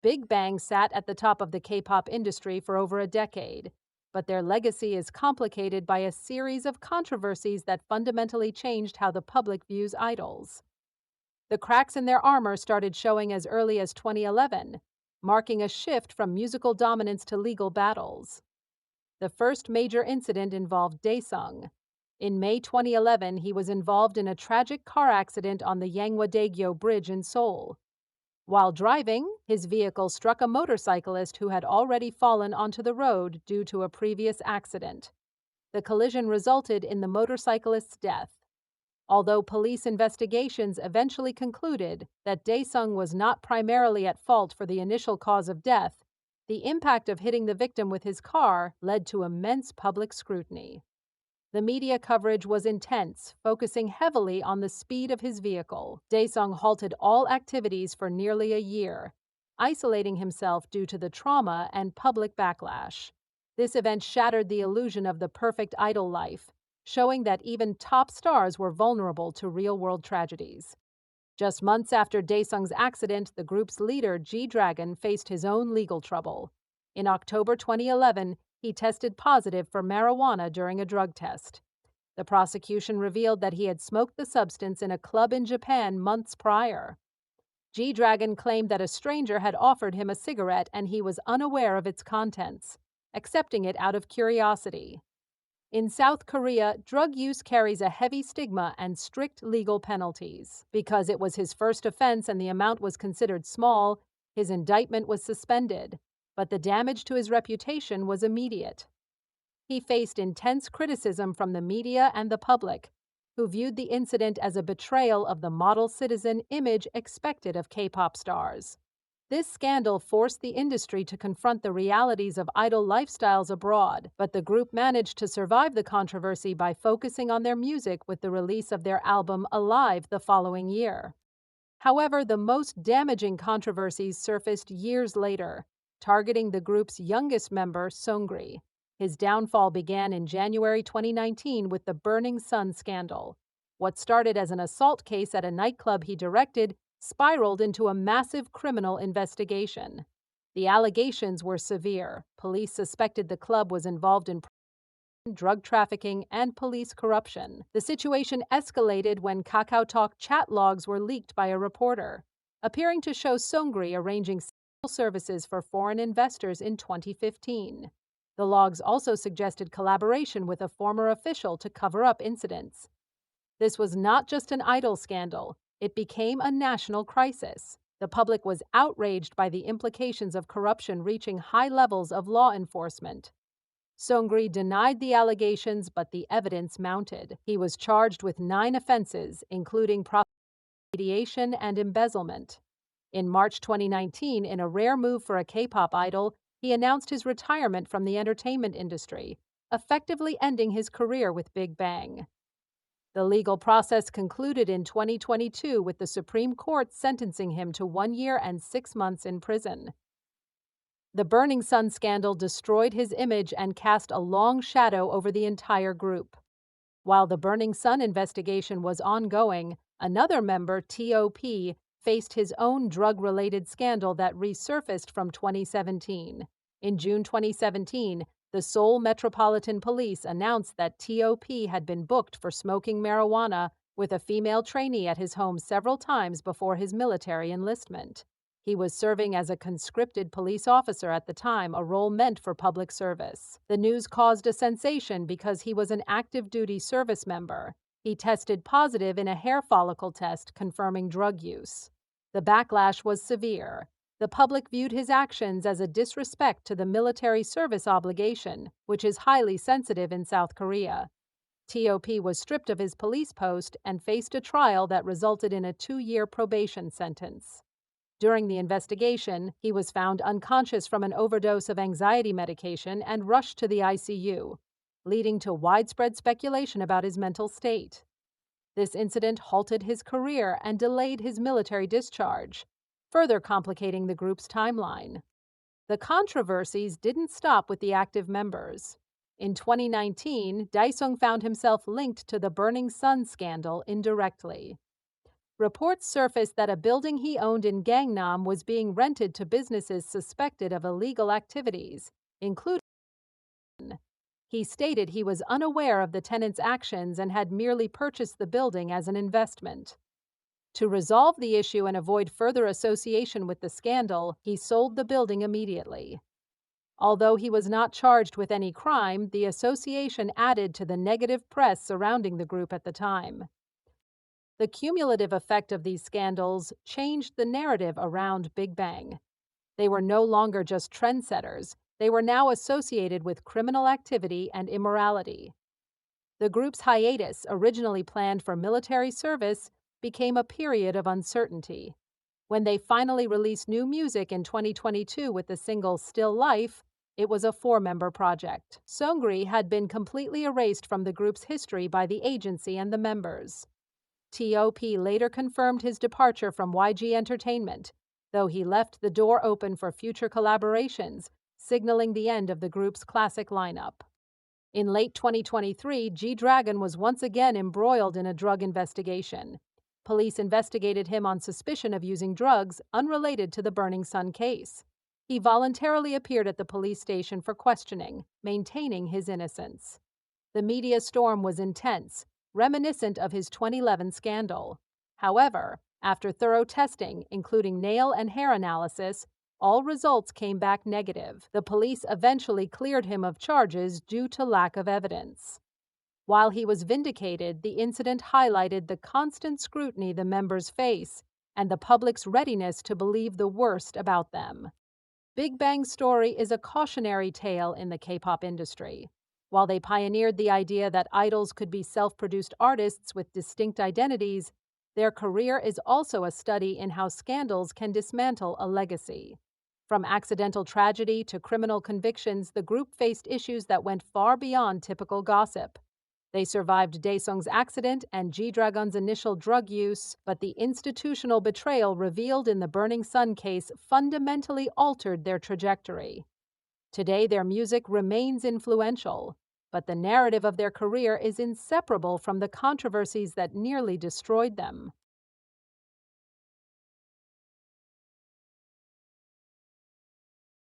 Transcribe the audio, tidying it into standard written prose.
Big Bang sat at the top of the K-pop industry for over a decade, but their legacy is complicated by a series of controversies that fundamentally changed how the public views idols. The cracks in their armor started showing as early as 2011, marking a shift from musical dominance to legal battles. The first major incident involved Daesung. In May 2011, he was involved in a tragic car accident on the Yangwa-daegyo Bridge in Seoul. While driving, his vehicle struck a motorcyclist who had already fallen onto the road due to a previous accident. The collision resulted in the motorcyclist's death. Although police investigations eventually concluded that Daesung was not primarily at fault for the initial cause of death, the impact of hitting the victim with his car led to immense public scrutiny. The media coverage was intense, focusing heavily on the speed of his vehicle. Daesung halted all activities for nearly a year, isolating himself due to the trauma and public backlash. This event shattered the illusion of the perfect idol life, showing that even top stars were vulnerable to real-world tragedies. Just months after Daesung's accident, the group's leader, G-Dragon, faced his own legal trouble. In October 2011, he tested positive for marijuana during a drug test. The prosecution revealed that he had smoked the substance in a club in Japan months prior. G-Dragon claimed that a stranger had offered him a cigarette and he was unaware of its contents, accepting it out of curiosity. In South Korea, drug use carries a heavy stigma and strict legal penalties. Because it was his first offense and the amount was considered small, his indictment was suspended, but the damage to his reputation was immediate. He faced intense criticism from the media and the public, who viewed the incident as a betrayal of the model citizen image expected of K-pop stars. This scandal forced the industry to confront the realities of idol lifestyles abroad, but the group managed to survive the controversy by focusing on their music with the release of their album Alive the following year. However, the most damaging controversies surfaced years later, targeting the group's youngest member, Seungri. His downfall began in January 2019 with the Burning Sun scandal. What started as an assault case at a nightclub he directed spiraled into a massive criminal investigation. The allegations were severe. Police suspected the club was involved in drug trafficking and police corruption. The situation escalated when KakaoTalk chat logs were leaked by a reporter, appearing to show Seungri arranging sexual services for foreign investors in 2015. The logs also suggested collaboration with a former official to cover up incidents. This was not just an idol scandal. It became a national crisis. The public was outraged by the implications of corruption reaching high levels of law enforcement. Seungri denied the allegations, but the evidence mounted. He was charged with 9 offenses, including mediation and embezzlement. In March 2019, in a rare move for a K-pop idol, he announced his retirement from the entertainment industry, effectively ending his career with Big Bang. The legal process concluded in 2022 with the Supreme Court sentencing him to 1 year and 6 months in prison. The Burning Sun scandal destroyed his image and cast a long shadow over the entire group. While the Burning Sun investigation was ongoing, another member, T.O.P, faced his own drug-related scandal that resurfaced from 2017. In June 2017, the Seoul Metropolitan Police announced that T.O.P had been booked for smoking marijuana with a female trainee at his home several times before his military enlistment. He was serving as a conscripted police officer at the time, a role meant for public service. The news caused a sensation because he was an active duty service member. He tested positive in a hair follicle test confirming drug use. The backlash was severe. The public viewed his actions as a disrespect to the military service obligation, which is highly sensitive in South Korea. T.O.P was stripped of his police post and faced a trial that resulted in a 2-year probation sentence. During the investigation, he was found unconscious from an overdose of anxiety medication and rushed to the ICU, leading to widespread speculation about his mental state. This incident halted his career and delayed his military discharge, further complicating the group's timeline. The controversies didn't stop with the active members. In 2019, Daesung found himself linked to the Burning Sun scandal indirectly. Reports surfaced that a building he owned in Gangnam was being rented to businesses suspected of illegal activities, including. He stated he was unaware of the tenant's actions and had merely purchased the building as an investment. To resolve the issue and avoid further association with the scandal, he sold the building immediately. Although he was not charged with any crime, the association added to the negative press surrounding the group at the time. The cumulative effect of these scandals changed the narrative around Big Bang. They were no longer just trendsetters, they were now associated with criminal activity and immorality. The group's hiatus, originally planned for military service, became a period of uncertainty. When they finally released new music in 2022 with the single Still Life, it was a four-member project. Seungri had been completely erased from the group's history by the agency and the members. T.O.P later confirmed his departure from YG Entertainment, though he left the door open for future collaborations, signaling the end of the group's classic lineup. In late 2023, G-Dragon was once again embroiled in a drug investigation. Police investigated him on suspicion of using drugs unrelated to the Burning Sun case. He voluntarily appeared at the police station for questioning, maintaining his innocence. The media storm was intense, reminiscent of his 2011 scandal. However, after thorough testing, including nail and hair analysis, all results came back negative. The police eventually cleared him of charges due to lack of evidence. While he was vindicated, the incident highlighted the constant scrutiny the members face and the public's readiness to believe the worst about them. Big Bang's story is a cautionary tale in the K-pop industry. While they pioneered the idea that idols could be self-produced artists with distinct identities, their career is also a study in how scandals can dismantle a legacy. From accidental tragedy to criminal convictions, the group faced issues that went far beyond typical gossip. They survived Daesung's accident and G-Dragon's initial drug use, but the institutional betrayal revealed in the Burning Sun case fundamentally altered their trajectory. Today, their music remains influential, but the narrative of their career is inseparable from the controversies that nearly destroyed them.